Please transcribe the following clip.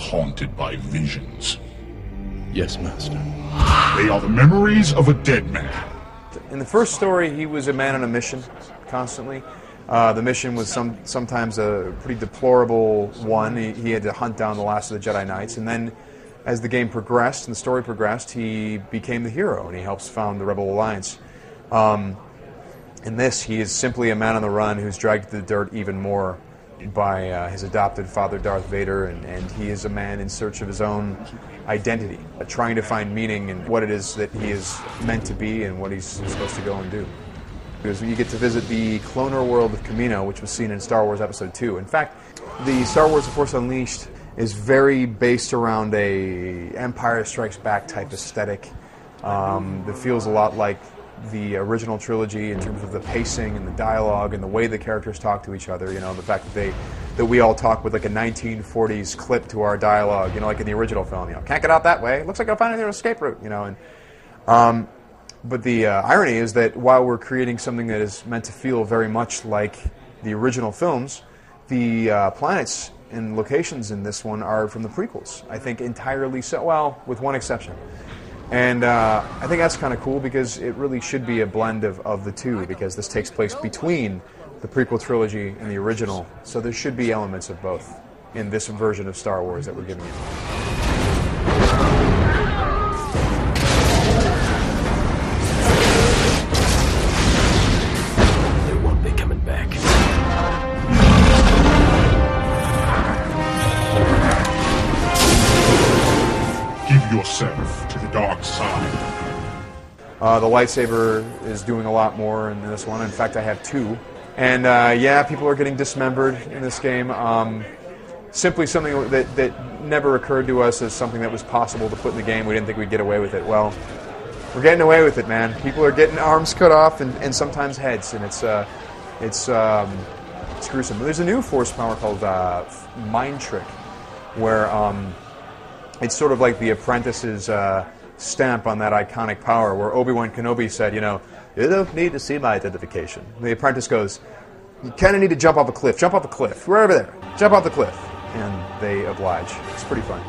haunted by visions? Yes, Master. They are the memories of a dead man. In the first story, he was a man on a mission, constantly. The mission was sometimes a pretty deplorable one. He had to hunt down the last of the Jedi Knights, and then as the game progressed and the story progressed, he became the hero, and he helps found the Rebel Alliance. In this, he is simply a man on the run who's dragged to the dirt even more by his adopted father, Darth Vader, and he is a man in search of his own identity, trying to find meaning in what it is that he is meant to be and what he's supposed to go and do. Because you get to visit the cloner world of Kamino, which was seen in Star Wars Episode 2. In fact, the Star Wars The Force Unleashed is very based around a Empire Strikes Back type aesthetic that feels a lot like the original trilogy in terms of the pacing and the dialogue and the way the characters talk to each other. You know, the fact that we all talk with like a 1940s clip to our dialogue. You know, like in the original film. You know, can't get out that way. Looks like I'll find another escape route. You know, and but the irony is that while we're creating something that is meant to feel very much like the original films, the planets and locations in this one are from the prequels. I think entirely so. Well, with one exception. And I think that's kind of cool because it really should be a blend of the two, because this takes place between the prequel trilogy and the original. So there should be elements of both in this version of Star Wars that we're giving you. They won't be coming back. Give yourself to the dark side. The lightsaber is doing a lot more in this one. In fact, I have two. And yeah, people are getting dismembered in this game. Simply something that never occurred to us as something that was possible to put in the game. We didn't think we'd get away with it. Well, we're getting away with it, man. People are getting arms cut off and sometimes heads, and it's gruesome. There's a new force power called Mind Trick, where it's sort of like the Apprentice's stamp on that iconic power, where Obi-Wan Kenobi said, you know, you don't need to see my identification. And the Apprentice goes, you kind of need to jump off a cliff. Jump off a cliff. We're over there. Jump off the cliff. And they oblige. It's pretty fun.